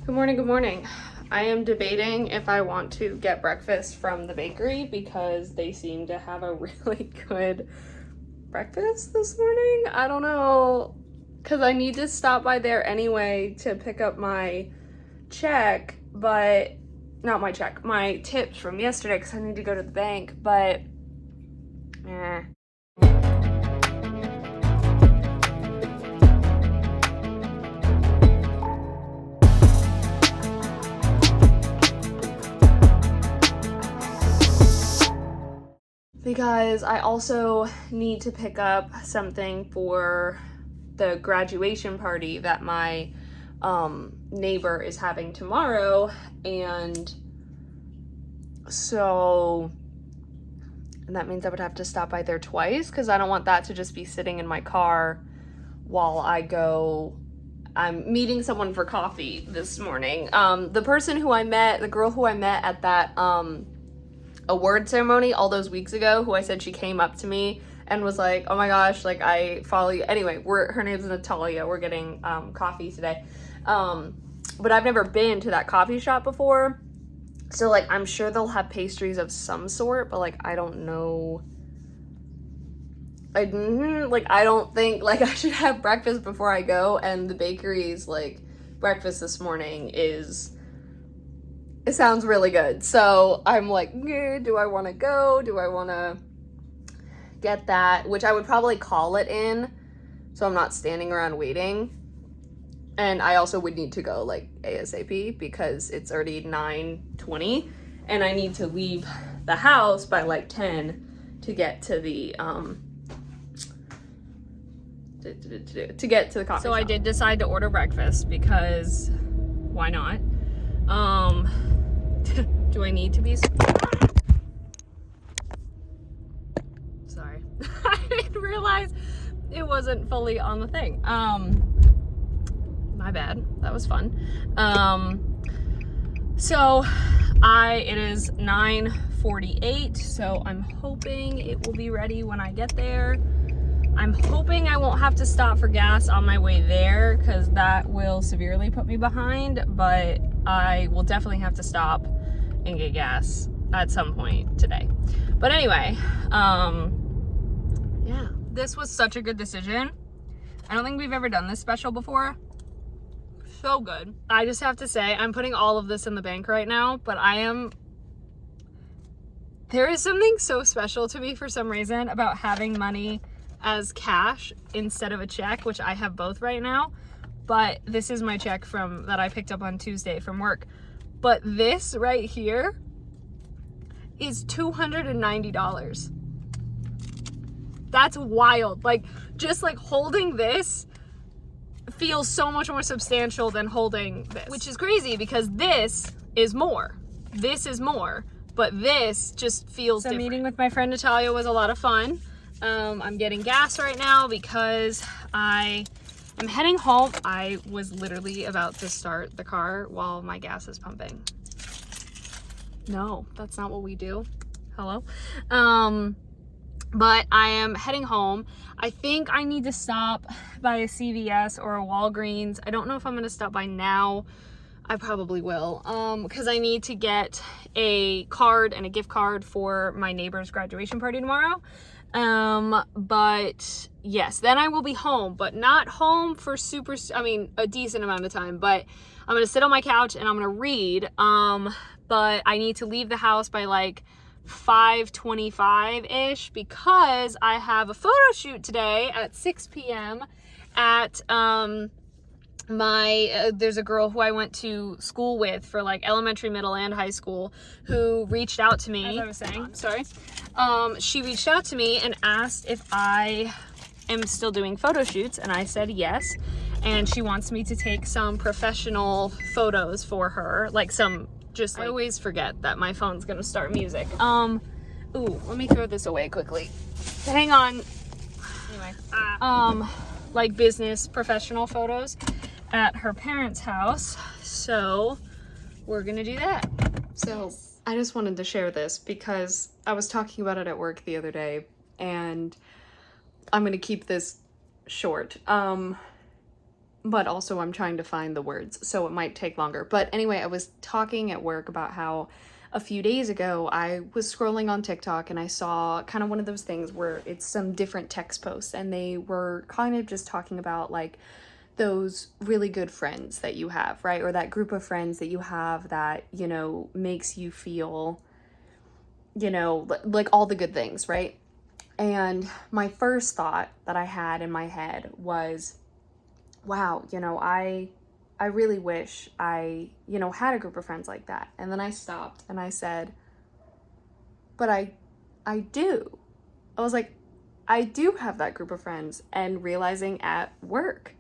Good morning, good morning. I am debating if I want to get breakfast from the bakery because they seem to have a really good breakfast this morning. I don't know, because I need to stop by there anyway to pick up my check, but not my check, my tips from yesterday because I need to go to the bank, but because I also need to pick up something for the graduation party that my neighbor is having tomorrow, and so that means I would have to stop by there twice because I don't want that to just be sitting in my car while I go. I'm meeting someone for coffee this morning. The person who I met, the girl who I met at that award ceremony all those weeks ago, who I said she came up to me and was like, oh my gosh, like I follow you. Anyway, her name's Natalia. We're getting coffee today. But I've never been to that coffee shop before. So like, I'm sure they'll have pastries of some sort, but like, I don't know. I don't think like I should have breakfast before I go, and the bakery's like breakfast this morning it sounds really good. So I'm like, do I want to go? Do I want to get that? Which I would probably call it in, so I'm not standing around waiting. And I also would need to go like ASAP because it's already 9:20 and I need to leave the house by like 10 to get to the to get to the coffee shop. So I did decide to order breakfast because why not? Do I need to be sorry. I didn't realize it wasn't fully on the thing. My bad. That was fun. So it is 9:48, so I'm hoping it will be ready when I get there. I'm hoping I won't have to stop for gas on my way there because that will severely put me behind, but I will definitely have to stop and get gas at some point today. But anyway, yeah, this was such a good decision. I don't think we've ever done this special before. So good. I just have to say, I'm putting all of this in the bank right now, but there is something so special to me for some reason about having money as cash instead of a check, which I have both right now. But this is my check that I picked up on Tuesday from work. But this right here is $290. That's wild. Like, just like holding this feels so much more substantial than holding this, which is crazy because this is more, but this just feels different. Meeting with my friend Natalia was a lot of fun. I'm getting gas right now because I am heading home. I was literally about to start the car while my gas is pumping. No, that's not what we do. Hello? But I am heading home. I think I need to stop by a CVS or a Walgreens. I don't know if I'm gonna stop by now. I probably will, because I need to get a card and a gift card for my neighbor's graduation party tomorrow. But yes, then I will be home, but not home for a decent amount of time, but I'm gonna sit on my couch and I'm gonna read. But I need to leave the house by like 5:25-ish because I have a photo shoot today at 6 p.m. at there's a girl who I went to school with for like elementary, middle, and high school who reached out to me. As I was saying, sorry. She reached out to me and asked if I am still doing photo shoots, and I said yes. And she wants me to take some professional photos for her, like some I always forget that my phone's gonna start music. Ooh, let me throw this away quickly. Hang on. Anyway, like business professional photos at her parents' house. So we're gonna do that. So I just wanted to share this because I was talking about it at work the other day, and I'm gonna keep this short. but also I'm trying to find the words, so it might take longer. But anyway, I was talking at work about how a few days ago I was scrolling on TikTok and I saw kind of one of those things where it's some different text posts, and they were kind of just talking about like those really good friends that you have, right? Or that group of friends that you have that, you know, makes you feel, you know, like all the good things, right? And my first thought that I had in my head was, wow, you know, I really wish I, you know, had a group of friends like that. And then I stopped and I said, but I do. I was like, I do have that group of friends, and realizing at work.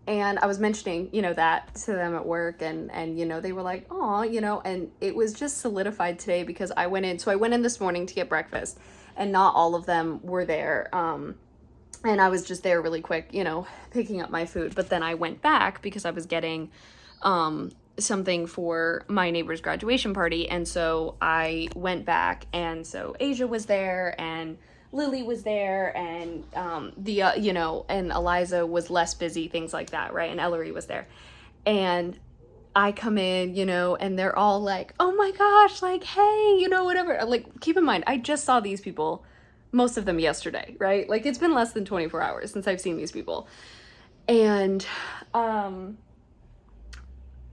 And I was mentioning, you know, that to them at work, and you know, they were like, oh, you know, and it was just solidified today because I went in this morning to get breakfast, and not all of them were there. And I was just there really quick, you know, picking up my food. But then I went back because I was getting something for my neighbor's graduation party. And so I went back, and so Asia was there, and Lily was there, and you know, and Eliza was less busy, things like that, right? And Ellery was there. And I come in, you know, and they're all like, oh my gosh, like, hey, you know, whatever. Like, keep in mind, I just saw these people, most of them yesterday, right? Like, it's been less than 24 hours since I've seen these people. And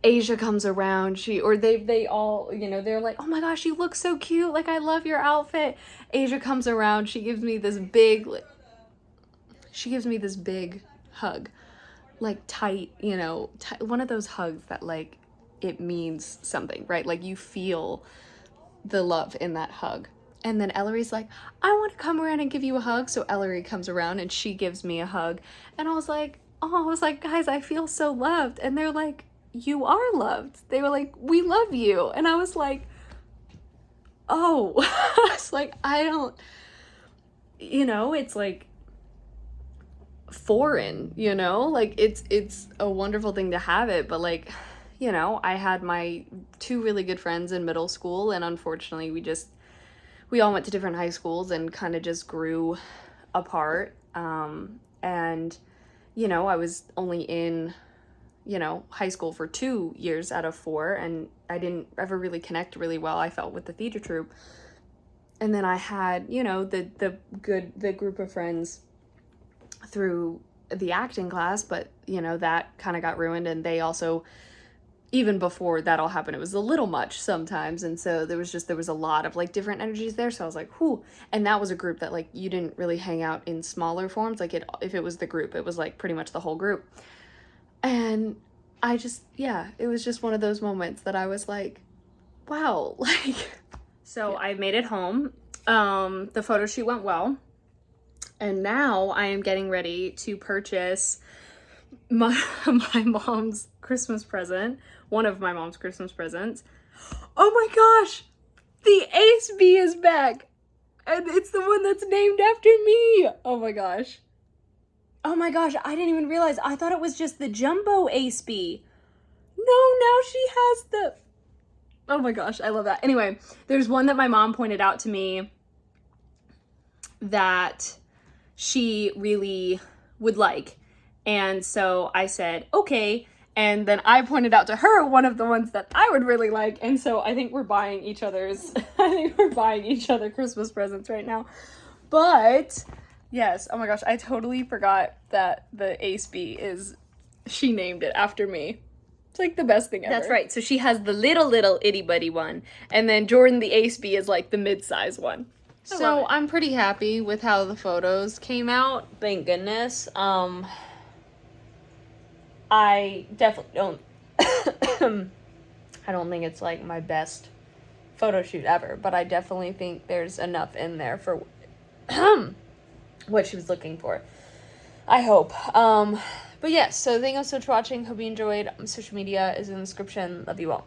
Asia comes around, they all, you know, they're like, oh my gosh, you look so cute, like, I love your outfit. Asia comes around, she gives me this big hug, like tight, you know, one of those hugs that like it means something, right? Like you feel the love in that hug. And then Ellery's like, I want to come around and give you a hug. So Ellery comes around and she gives me a hug. And I was like, guys, I feel so loved. And they're like, you are loved. They were like, we love you. And I was like, oh, I was like, I don't, you know, it's like foreign, you know, like it's a wonderful thing to have it, but like, you know, I had my two really good friends in middle school, and unfortunately we all went to different high schools and kind of just grew apart. And you know, I was only in, you know, high school for 2 years out of 4, and I didn't ever really connect really well, I felt, with the theater troupe. And then I had, you know, the group of friends through the acting class, but you know, that kind of got ruined. And they also, even before that all happened, it was a little much sometimes, and so there was a lot of like different energies there. So I was like, whew. And that was a group that like you didn't really hang out in smaller forms, like if it was the group, it was like pretty much the whole group. And I just, yeah, it was just one of those moments that I was like, wow. Like, so yeah. I made it home. The photo shoot went well. And now I am getting ready to purchase my mom's Christmas present. One of my mom's Christmas presents. Oh my gosh! The Ace Bee is back! And it's the one that's named after me! Oh my gosh. Oh my gosh, I didn't even realize. I thought it was just the jumbo Ace Bee. No, now she has the... Oh my gosh, I love that. Anyway, there's one that my mom pointed out to me that she really would like. And so I said, okay. And then I pointed out to her one of the ones that I would really like. And so I think we're buying each other Christmas presents right now. But yes, oh my gosh, I totally forgot that the Ace Bee she named it after me. It's like the best thing ever. That's right. So she has the little itty bitty one. And then Jordan the Ace Bee is like the mid-size one. So I'm pretty happy with how the photos came out. Thank goodness. I definitely don't I don't think it's like my best photo shoot ever, but I definitely think there's enough in there for what she was looking for. I hope. But yes, so thank you so much for watching. Hope you enjoyed. Social media is in the description. Love you all.